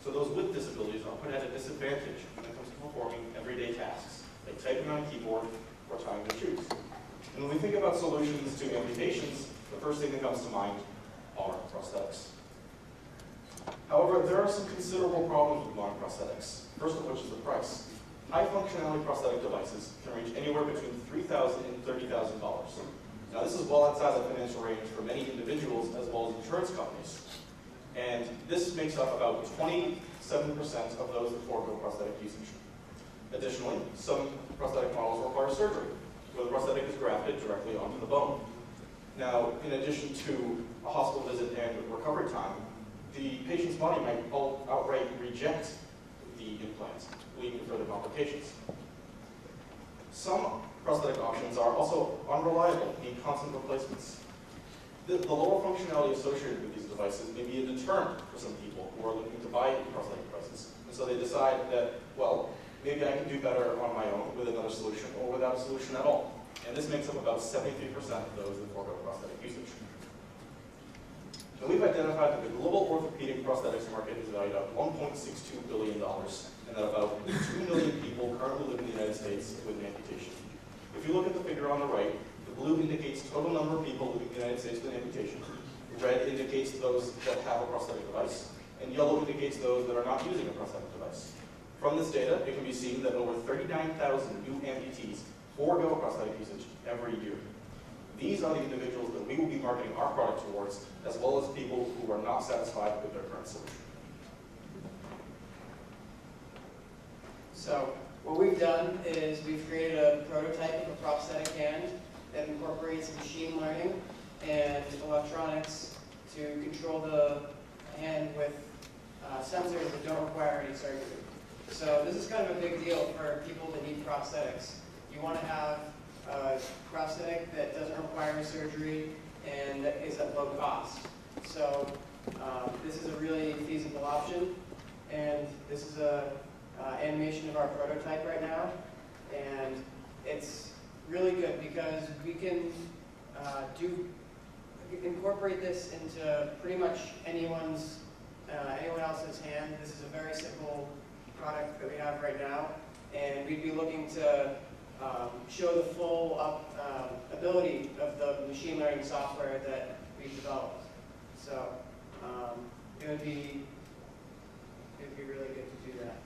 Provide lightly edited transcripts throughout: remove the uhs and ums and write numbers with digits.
So those with disabilities are put at a disadvantage when it comes to performing everyday tasks, like typing on a keyboard or tying their shoes. And when we think about solutions to amputations, the first thing that comes to mind are prosthetics. However, there are some considerable problems with modern prosthetics, first of which is the price. High functionality prosthetic devices can range anywhere between $3,000 and $30,000. Now this is well outside the financial range for many individuals as well as insurance companies. And this makes up about 27% of those that forego prosthetic usage. Additionally, some prosthetic models require surgery, where the prosthetic is grafted directly onto the bone. Now, in addition to a hospital visit and recovery time, the patient's body might outright reject the implant, leading to further complications. Some prosthetic options are also unreliable, need constant replacements. The lower functionality associated with these devices may be a deterrent for some people who are looking to buy prosthetic devices. And so they decide that, well, maybe I can do better on my own with another solution or without a solution at all. And this makes up about 73% of those that forego prosthetic usage. And we've identified that the global orthopedic prosthetics market is valued at $1.62 billion, and that about 2 million people currently live in the United States with an amputation. If you look at the figure on the right, the blue indicates total number of people living in the United States with an amputation. Red indicates those that have a prosthetic device, and yellow indicates those that are not using a prosthetic device. From this data, it can be seen that over 39,000 new amputees forego prosthetic usage every year. These are the individuals that we will be marketing our product towards, as well as people who are not satisfied with their current solution. So what we've done is we've created a prototype of a prosthetic hand that incorporates machine learning and electronics to control the hand with sensors that don't require any surgery. So this is kind of a big deal for people that need prosthetics. You want to have a prosthetic that doesn't require surgery and that is at low cost. So this is a really feasible option, and this is a animation of our prototype right now, and it's really good because we can incorporate this into pretty much anyone else's hand. This is a very simple product that we have right now, and we'd be looking to show the full ability of the machine learning software that we've developed. So it would be really good to do that.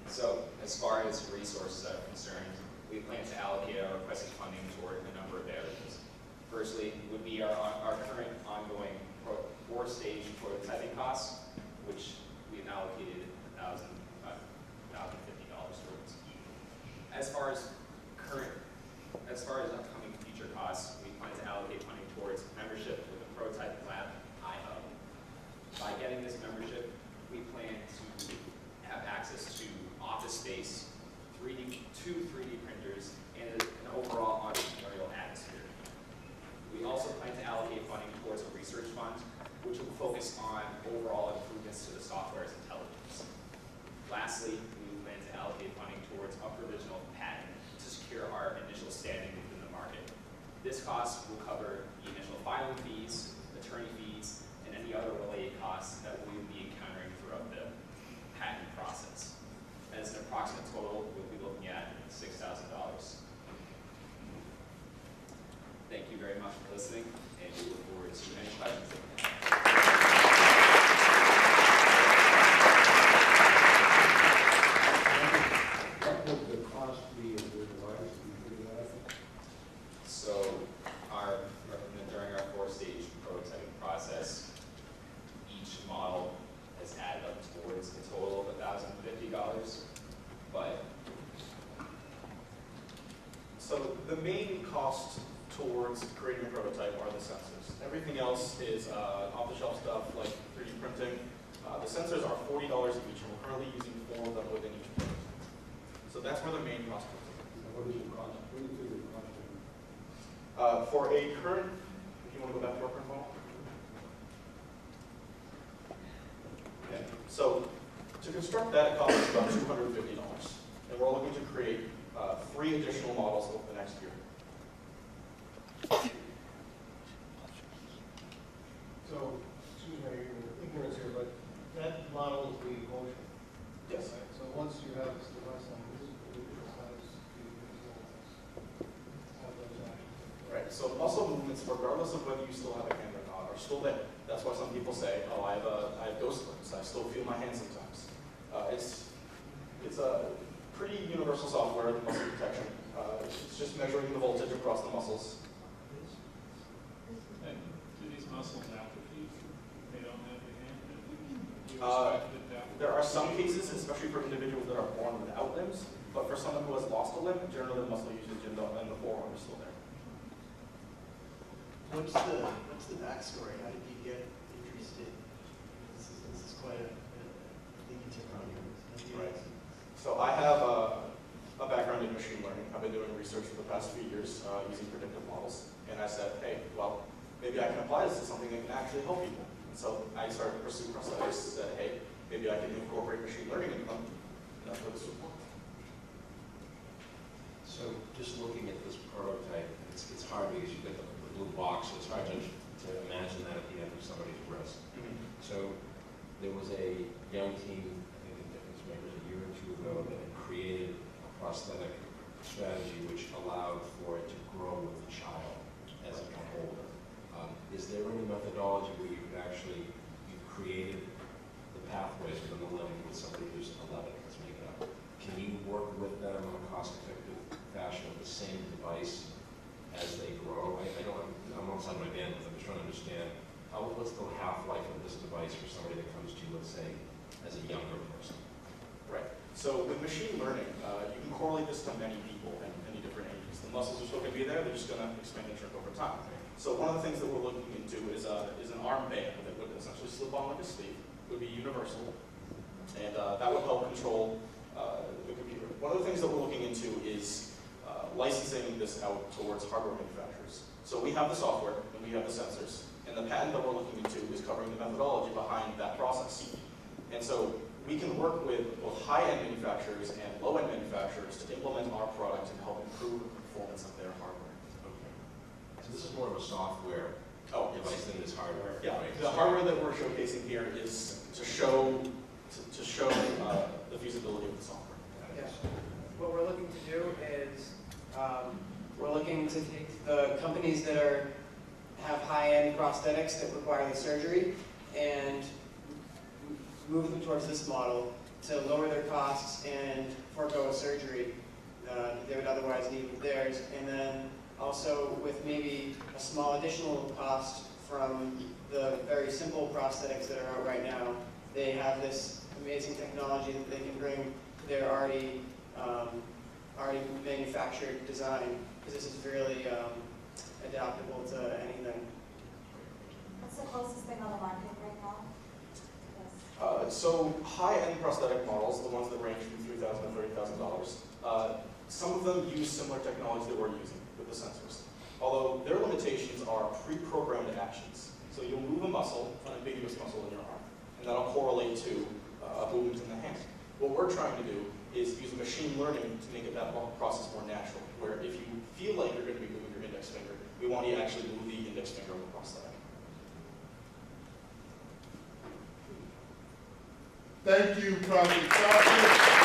So as far as resources are concerned, we plan to allocate our requested funding toward a number of areas. Firstly would be our current ongoing four-stage prototyping costs, which we've allocated $1,050 towards. As far as upcoming future costs, we plan to allocate funding towards membership with a prototype lab, iHub. By getting this membership, we plan to have access to office space, two 3D printers, and an overall entrepreneurial atmosphere. We also plan to allocate funding towards a research fund, which will focus on overall improvements to the software's intelligence. Lastly, we plan to allocate funding towards a provisional patent to secure our initial standing within the market. This cost will cover the initial filing fees, attorney fees, and any other related costs that we will be encountering throughout the patent process. As an approximate total, we'll be looking at $6,000. Thank you very much for listening, and we look forward to any questions that you have. What would the cost be of the device? Can you figure that out? So during our four-stage prototyping process, each model has added up towards a total of $1,050, but So the main cost towards creating a prototype are the sensors. Everything else is off-the-shelf stuff like 3D printing. The sensors are $40 each, and we're currently using 4 of them within each prototype. So that's where the main cost comes in. What is the cost? What do you think the cost is? For a current, if you want to go back to our current model. Okay. So to construct that, it costs about $250. And we're looking to create 3 additional models over the next year. So, excuse my ignorance here, but Right, so muscle movements, regardless of whether you still have a hand or not, are still there. That's why some people say, oh, I have ghost limbs. I still feel my hands sometimes. It's a pretty universal software, the muscle detection. It's just measuring the voltage across the muscles. And do these muscles atrophy if they don't have the hand? Do you Uh, expect it to atrophy? There are some cases, especially for individuals that are born without limbs, but for someone who has lost a limb, generally the muscle usage in the forearm is still there. What's the backstory? How did you get interested? This is quite a thing you took on here. Right. So I have a background in machine learning. I've been doing research for the past few years using predictive models. And I said, hey, well, maybe I can apply this to something that can actually help people. And so I started to pursue prosthetics, said, hey, maybe I can incorporate machine learning into them. And that's what this was for. So just looking at this prototype, it's hard because you've got the blue box, so it's hard to imagine that at the end of somebody's wrist. So there was a young team, I think in Difference Makers a year or two ago, that had created a prosthetic strategy which allowed for it to grow with the child as it got older. Is there any methodology where you've created the pathways within the limb with somebody who's 11, let's make it up? Can you work with them in a cost-effective fashion with the same device as they grow? I'm outside my bandwidth. I'm just trying to understand what's the half-life of this device for somebody that comes to you, let's say, as a younger person. Right. So with machine learning, you can correlate this to many people and many different ages. The muscles are still going to be there. They're just going to expand and shrink over time. So one of the things that we're looking into is an arm band that would essentially slip on like a sleeve. It would be universal, and that would help control the computer. One of the things that we're looking into is licensing this out towards hardware manufacturers. So we have the software and we have the sensors, and the patent that we're looking into is covering the methodology behind that process. And so we can work with both high-end manufacturers and low-end manufacturers to implement our product and help improve the performance of their hardware. Okay. So this is more of a software device than it is hardware. Yeah, right? the hardware that we're showcasing here is to show the feasibility of the software. Yeah. What we're looking to do is we're looking to take the companies that have high-end prosthetics that require the surgery and move them towards this model to lower their costs and forego a surgery that they would otherwise need with theirs. And then also with maybe a small additional cost from the very simple prosthetics that are out right now, they have this amazing technology that they can bring to their already manufactured design, because this is really adaptable to anything. What's the closest thing on the market right now? So high-end prosthetic models, the ones that range from $3,000 to $30,000, some of them use similar technology that we're using with the sensors. Although their limitations are pre-programmed actions. So you'll move a muscle, an ambiguous muscle in your arm, and that'll correlate to a movement in the hand. What we're trying to do is use machine learning to make that process more natural, where if you feel like you're going to be moving your index finger, we want you to actually move the index finger of the prosthetic. Thank you, Prophet Starfish.